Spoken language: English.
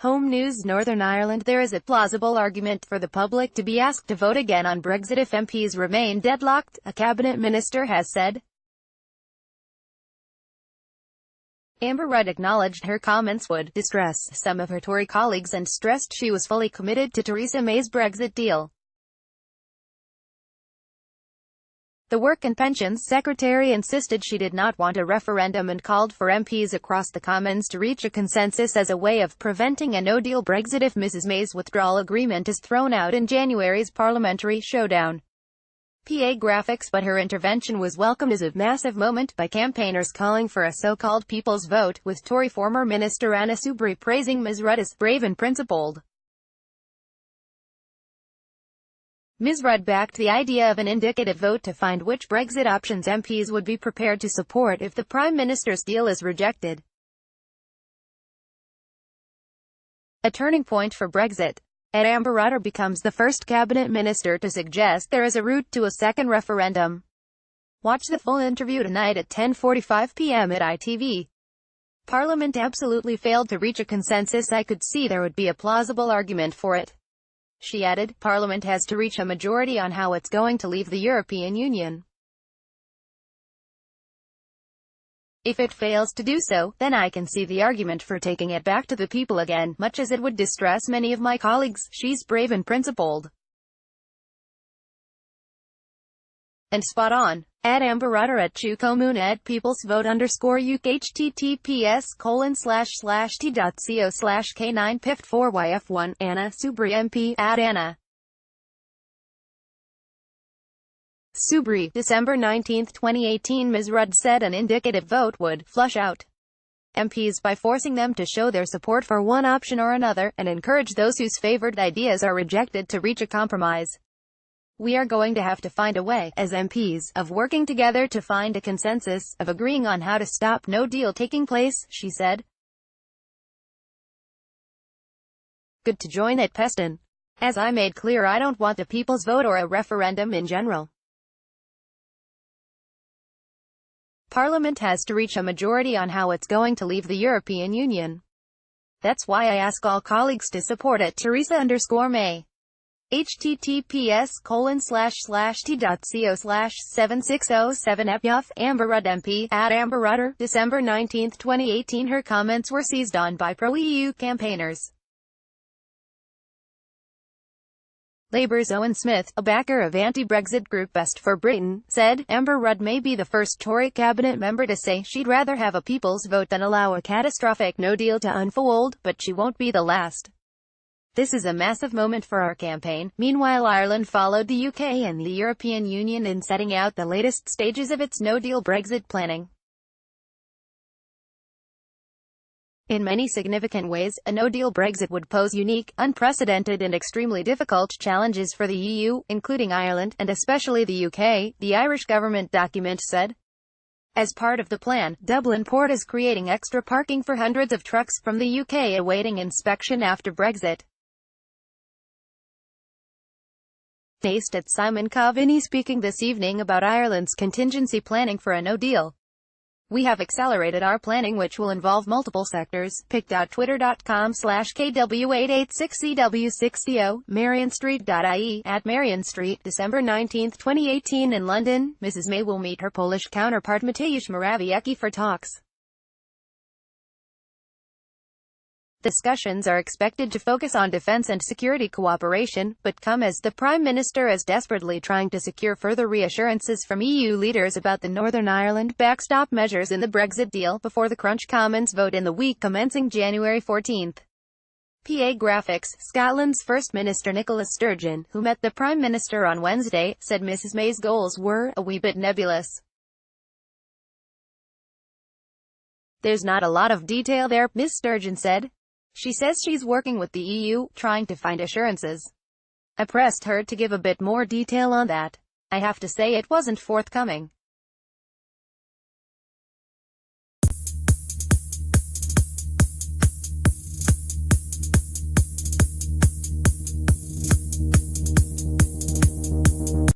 Home News Northern Ireland. There is a plausible argument for the public to be asked to vote again on Brexit if MPs remain deadlocked, a cabinet minister has said. Amber Rudd acknowledged her comments would distress some of her Tory colleagues and stressed she was fully committed to Theresa May's Brexit deal. The Work and Pensions Secretary insisted she did not want a referendum and called for MPs across the Commons to reach a consensus as a way of preventing a no-deal Brexit if Mrs May's withdrawal agreement is thrown out in January's parliamentary showdown. PA graphics. But her intervention was welcomed as a massive moment by campaigners calling for a so-called people's vote, with Tory former Minister Anna Soubry praising Ms Rudd as brave and principled. Ms Rudd backed the idea of an indicative vote to find which Brexit options MPs would be prepared to support if the Prime Minister's deal is rejected. A turning point for Brexit. Amber Rudd becomes the first cabinet minister to suggest there is a route to a second referendum. Watch the full interview tonight at 10:45 p.m. at ITV. Parliament absolutely failed to reach a consensus. I could see there would be a plausible argument for it. She added, Parliament has to reach a majority on how it's going to leave the European Union. If it fails to do so, then I can see the argument for taking it back to the people again, much as it would distress many of my colleagues. She's brave and principled. And spot on. Amber Rudd or @ChuComoon @peoplesvote_UK https://t.co/k9pift4yf1 Anna Soubry MP @Anna Soubry, December 19, 2018. Ms Rudd said an indicative vote would flush out MPs by forcing them to show their support for one option or another, and encourage those whose favored ideas are rejected to reach a compromise. We are going to have to find a way, as MPs, of working together to find a consensus, of agreeing on how to stop no deal taking place, she said. Good to join at Peston. As I made clear, I don't want a people's vote or a referendum in general. Parliament has to reach a majority on how it's going to leave the European Union. That's why I ask all colleagues to support it. Theresa_May. https://t.co/7607 Amber Rudd MP @Amber Rudd. December 19, 2018. Her comments were seized on by pro-EU campaigners. Labour's Owen Smith, a backer of anti-Brexit group Best for Britain, said, Amber Rudd may be the first Tory cabinet member to say she'd rather have a people's vote than allow a catastrophic no-deal to unfold, but she won't be the last. This is a massive moment for our campaign. Meanwhile, Ireland followed the UK and the European Union in setting out the latest stages of its no-deal Brexit planning. In many significant ways, a no-deal Brexit would pose unique, unprecedented and extremely difficult challenges for the EU, including Ireland, and especially the UK, the Irish government document said. As part of the plan, Dublin Port is creating extra parking for hundreds of trucks from the UK awaiting inspection after Brexit. Based at Simon Coveney speaking this evening about Ireland's contingency planning for a no-deal. We have accelerated our planning, which will involve multiple sectors. pic.twitter.com/KW886CW6CO, MarionStreet.ie, @MarionStreet, December 19, 2018. In London, Mrs May will meet her Polish counterpart Mateusz Morawiecki for talks. Discussions are expected to focus on defence and security cooperation, but come as the Prime Minister is desperately trying to secure further reassurances from EU leaders about the Northern Ireland backstop measures in the Brexit deal, before the Crunch Commons vote in the week commencing January 14. PA graphics. Scotland's First Minister Nicola Sturgeon, who met the Prime Minister on Wednesday, said Mrs May's goals were a wee bit nebulous. There's not a lot of detail there, Ms Sturgeon said. She says she's working with the EU, trying to find assurances. I pressed her to give a bit more detail on that. I have to say it wasn't forthcoming.